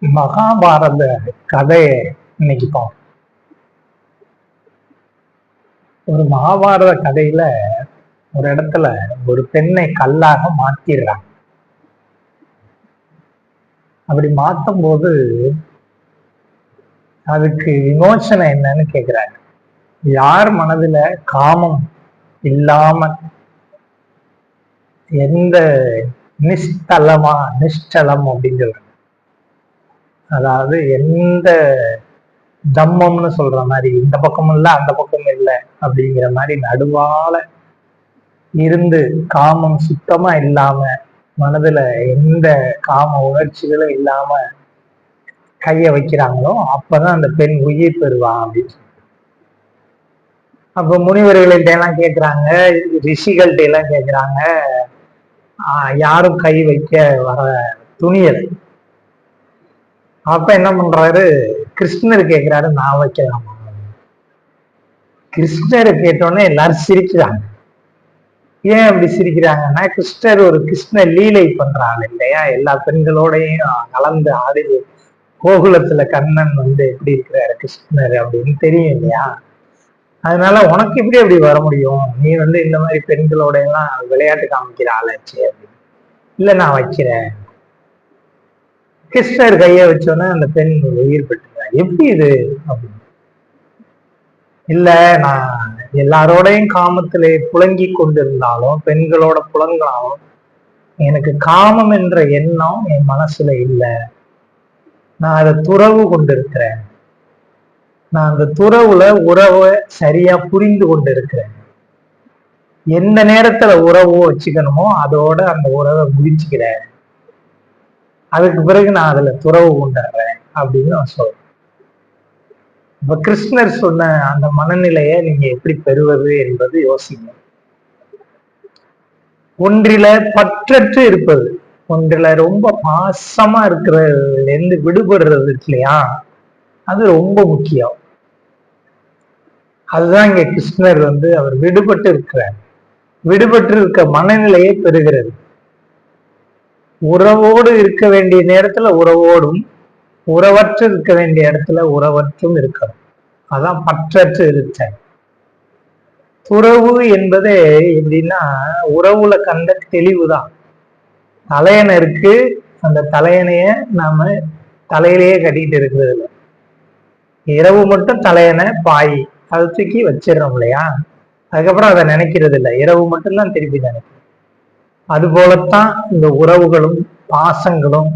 மகாபாரத கதையை இன்னைக்கு பார்ப்போம். ஒரு மகாபாரத கதையில ஒரு இடத்துல ஒரு பெண்ணை கல்லாக மாத்திடுறாங்க. அப்படி மாற்றும் போது அதுக்கு விமோசனம் என்னன்னு கேக்குறாங்க. யார் மனதுல காமம் இல்லாம எந்த நிஷ்டலம் அப்படிங்கிறது, அதாவது எந்த தம்மம்னு சொல்ற மாதிரி இந்த பக்கமும் இல்லை அந்த பக்கமும் இல்லை அப்படிங்கிற மாதிரி நடுவால இருந்து காமம் சுத்தமா இல்லாம மனதுல எந்த காம உணர்ச்சிகளும் இல்லாம கைய வைக்கிறாங்களோ அப்பதான் அந்த பெண் உயிர் பெறுவா அப்படின்னு. அப்ப முனிவர்கள்ட்ட எல்லாம் கேட்கிறாங்க, ரிஷிகள்கிட்ட எல்லாம் கேட்கிறாங்க, யாரும் கை வைக்க வர துணியல். அப்ப என்ன பண்றாரு, கிருஷ்ணர் கேட்கிறாரு, நான் வைக்கலாமா? கிருஷ்ணரை கேட்டோன்னே எல்லாரும் சிரிக்கிறாங்க. ஏன் அப்படி சிரிக்கிறாங்கன்னா, கிருஷ்ணர் ஒரு கிருஷ்ண லீலை பண்றாங்க இல்லையா, எல்லா பெண்களோடையும் கலந்து ஆடி கோகுலத்துல கண்ணன் எப்படி இருக்கிறாரு கிருஷ்ணர் அப்படின்னு தெரியும் இல்லையா. அதனால உனக்கு எப்படி அப்படி வர முடியும், நீ இந்த மாதிரி பெண்களோட எல்லாம் விளையாட்டு காமிக்கிற ஆளாச்சு அப்படின்னு. இல்ல நான் வைக்கிறேன். கிருஷ்ணர் கைய வச்சோன்னா அந்த பெண் உயிர் பெற்றுறாங்க. எப்படி இது அப்படின்னு. இல்ல நான் எல்லாரோடையும் காமத்திலே புழங்கி கொண்டிருந்தாலும், பெண்களோட புலங்களாலும் எனக்கு காமம் என்ற எண்ணம் என் மனசுல இல்லை. நான் அதை துறவு கொண்டிருக்கிறேன். நான் அந்த துறவுல உறவை சரியா புரிந்து கொண்டு இருக்கிறேன். எந்த நேரத்துல உறவோ வச்சுக்கணுமோ அதோட அந்த உறவை முடிச்சுக்கிறேன். அதுக்கு பிறகு நான் அதுல துறவு கொண்டுறேன் அப்படின்னு நான் சொல்றேன். இப்ப கிருஷ்ணர் சொன்ன அந்த மனநிலையை நீங்க எப்படி பெறுவது என்பது யோசிங்க. ஒன்றில பற்றற்று இருப்பது, ஒன்றில ரொம்ப பாசமா இருக்கிறதுல இருந்து விடுபடுறது இல்லையா, அது ரொம்ப முக்கியம். அதுதான் இங்க கிருஷ்ணர் அவர் விடுபட்டு இருக்கிறார். விடுபட்டு இருக்க மனநிலையை பெறுகிறது. உறவோடு இருக்க வேண்டிய நேரத்துல உறவோடும், உறவற்று இருக்க வேண்டிய இடத்துல உறவற்றும் இருக்கணும். அதான் பற்றற்று இருக்க. துறவு என்பதே எப்படின்னா, உறவுல கண்ட தெளிவுதான். தலையணை இருக்கு, அந்த தலையணைய நாம தலையிலேயே கட்டிட்டு இருக்கிறது இல்லை. இரவு மட்டும் தலையணை பாய் அதை தூக்கி வச்சிடறோம் இல்லையா, அதுக்கப்புறம் அதை நினைக்கிறது இல்லை, இரவு மட்டும்தான் திருப்பி நினைக்கிறோம். அது போலத்தான் இந்த உறவுகளும் பாசங்களும்